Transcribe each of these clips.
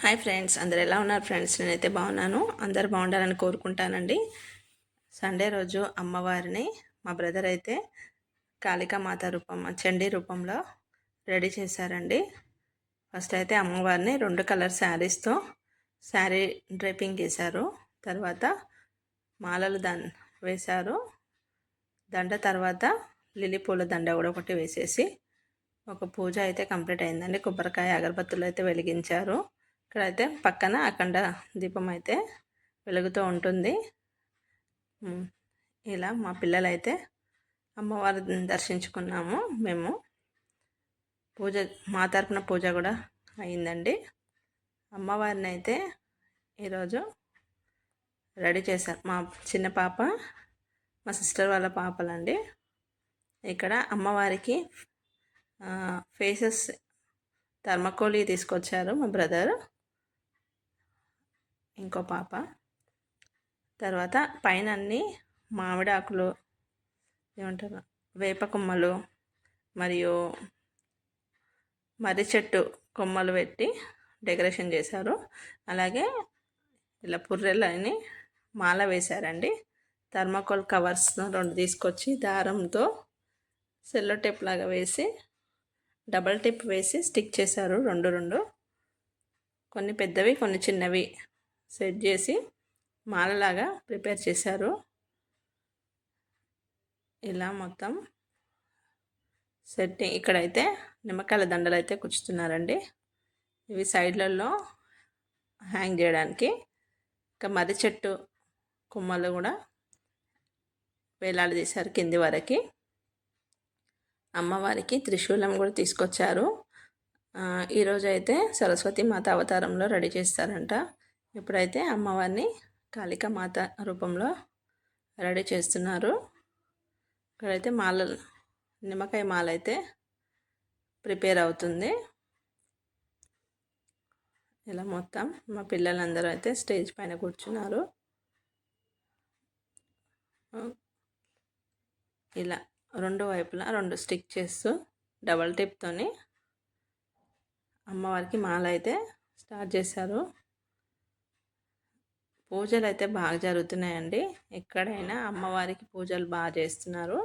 Hi friends, అందరు ఎలా ఉన్నారు ఫ్రెండ్స్? నేనైతే బాగున్నాను. అందరు బాగుండాలని కోరుకుంటానండి. సండే రోజు అమ్మవారిని మా బ్రదర్ అయితే కాళికామాత రూపం, చండీ రూపంలో రెడీ చేశారండి. ఫస్ట్ అయితే అమ్మవారిని 2 కలర్ శారీస్తో శారీ డ్రైపింగ్ చేశారు. తర్వాత మాలలు వేశారు. దండ తర్వాత లిల్లీ పూల దండ కూడా ఒకటి వేసేసి ఒక పూజ అయితే కంప్లీట్ అయిందండి. కొబ్బరికాయ అగరబత్తులు అయితే వెలిగించారు. ఇక్కడైతే పక్కన అఖండ దీపం అయితే వెలుగుతూ ఉంటుంది. ఇలా మా పిల్లలైతే అమ్మవారిని దర్శించుకున్నాము. మేము పూజ, మా తరపున పూజ కూడా అయిందండి. అమ్మవారిని అయితే ఈరోజు రెడీ చేశారు. మా చిన్న పాప, మా సిస్టర్ వాళ్ళ పాపలండి. ఇక్కడ అమ్మవారికి ఫేసెస్ థర్మకోలి తీసుకొచ్చారు మా బ్రదర్, ఇంకో పాప. తర్వాత పైన అన్ని మామిడి ఆకులు, ఏమంటారు, వేప కొమ్మలు మరియు మర్రి చెట్టు కొమ్మలు పెట్టి డెకరేషన్ చేశారు. అలాగే ఇలా పుర్రెలని మాల వేశారండి. థర్మాకోల్ కవర్స్ 2 తీసుకొచ్చి దారంతో సెల్లో టేప్ లాగా వేసి డబల్ టిప్ వేసి స్టిక్ చేశారు. 2 కొన్ని పెద్దవి, కొన్ని చిన్నవి సెట్ చేసి మాలలాగా ప్రిపేర్ చేశారు. ఇలా మొత్తం సెట్టింగ్. ఇక్కడైతే నిమ్మకాయల దండలు అయితే కుచ్చుతున్నారండి. ఇవి సైడ్లలో హ్యాంగ్ చేయడానికి. ఇంకా మర్రి చెట్టు కొమ్మలు కూడా వేలాడదీశారు కింది వరకు. అమ్మవారికి త్రిశూలం కూడా తీసుకొచ్చారు. ఈరోజు అయితే సరస్వతి మాత అవతారంలో రెడీ చేస్తారంట. ఇప్పుడైతే అమ్మవారిని కాళికామాత రూపంలో రెడీ చేస్తున్నారు. ఇక్కడైతే నిమ్మకాయ మాల అయితే ప్రిపేర్ అవుతుంది. ఇలా మొత్తం మా పిల్లలందరూ అయితే స్టేజ్ పైన కూర్చున్నారు. ఇలా 2 వైపులా 2 స్టిక్ చేస్తూ డబల్ టిప్తోని అమ్మవారికి మాల అయితే స్టార్ట్ చేశారు. పూజలు అయితే బాగా జరుగుతున్నాయండి. ఎక్కడైనా అమ్మవారికి పూజలు బాగా చేస్తున్నారు.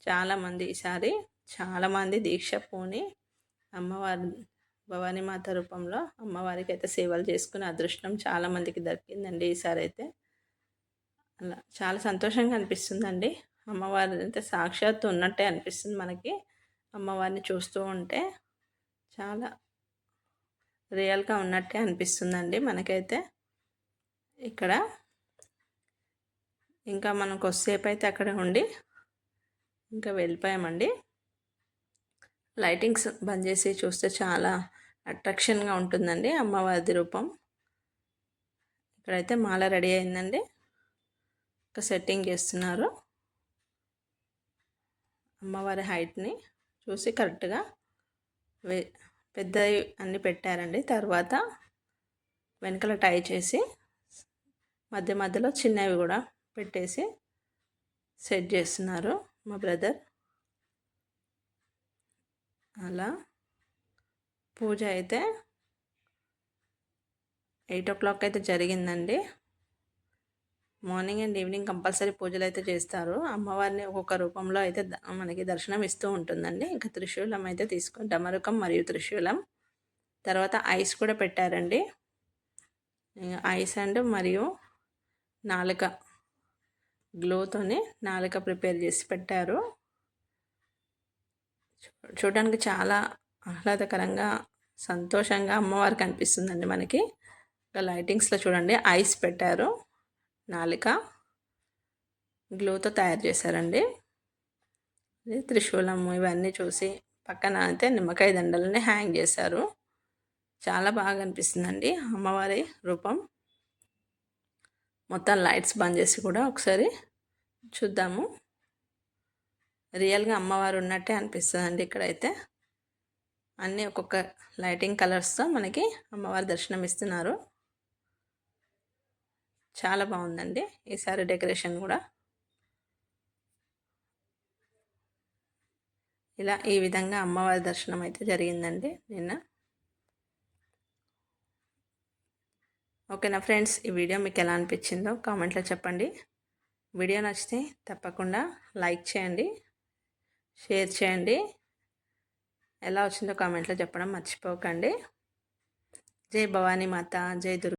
చాలామంది ఈసారి చాలామంది దీక్ష పూని అమ్మవారి భవానీమాత రూపంలో అమ్మవారికి అయితే సేవలు చేసుకునే అదృష్టం చాలామందికి దక్కిందండి ఈసారి అయితే. అలా చాలా సంతోషంగా అనిపిస్తుందండి. అమ్మవారి అయితే సాక్షాత్తు ఉన్నట్టే అనిపిస్తుంది మనకి. అమ్మవారిని చూస్తూ ఉంటే చాలా రియల్గా ఉన్నట్టే అనిపిస్తుందండి మనకైతే. ఇక్కడ ఇంకా మనం కొద్దిసేపు అయితే అక్కడ ఉండి ఇంకా వెళ్ళిపోయామండి. లైటింగ్స్ బంద్ చేసి చూస్తే చాలా అట్రాక్షన్గా ఉంటుందండి అమ్మవారి రూపం. ఇక్కడైతే మాల రెడీ అయిందండి. ఒక సెట్టింగ్ చేస్తున్నారు. అమ్మవారి హైట్ని చూసి కరెక్ట్గా పెద్దవి అన్నీ పెట్టారండి. తర్వాత వెనకాల టై చేసి మధ్య మధ్యలో చిన్నవి కూడా పెట్టేసి సెట్ చేస్తున్నారు మా బ్రదర్. అలా పూజ అయితే 8 o'clock అయితే జరిగిందండి. మార్నింగ్ అండ్ ఈవినింగ్ కంపల్సరీ పూజలు అయితే చేస్తారు. అమ్మవారిని ఒక్కొక్క రూపంలో అయితే మనకి దర్శనం ఇస్తూ ఉంటుందండి. ఇంకా త్రిశూలం అయితే డమరుకం మరియు త్రిశూలం, తర్వాత ఐస్ కూడా పెట్టారండి. ఐస్ అండ్ మరియు నాలుక గ్లోతోనే నాలుక ప్రిపేర్ చేసి పెట్టారు. చూడడానికి చాలా ఆహ్లాదకరంగా, సంతోషంగా అమ్మవారికి అనిపిస్తుందండి మనకి. ఇంకా లైటింగ్స్లో చూడండి, ఐస్ పెట్టారు, నాలుక గ్లోతో తయారు చేశారండి. త్రిశూలం ఇవన్నీ చూసి పక్కన అయితే నిమ్మకాయ దండలని హ్యాంగ్ చేశారు. చాలా బాగా అనిపిస్తుందండి అమ్మవారి రూపం. మొత్తం లైట్స్ బంద్ చేసి కూడా ఒకసారి చూద్దాము. రియల్గా అమ్మవారు ఉన్నట్టే అనిపిస్తుందండి. ఇక్కడైతే అన్నీ ఒక్కొక్క లైటింగ్ కలర్స్తో మనకి అమ్మవారి దర్శనం ఇస్తున్నారు. చాలా బాగుందండి ఈసారి డెకరేషన్ కూడా. ఇలా ఈ విధంగా అమ్మవారి దర్శనం అయితే జరిగిందండి నిన్న. ఓకేనా ఫ్రెండ్స్, ఈ వీడియో మీకు ఎలా అనిపించిందో కామెంట్లో చెప్పండి. వీడియో నచ్చితే తప్పకుండా లైక్ చేయండి, షేర్ చేయండి. ఎలా వచ్చిందో కామెంట్లో చెప్పడం మర్చిపోకండి. జై భవానీ మాత, జై దుర్గా.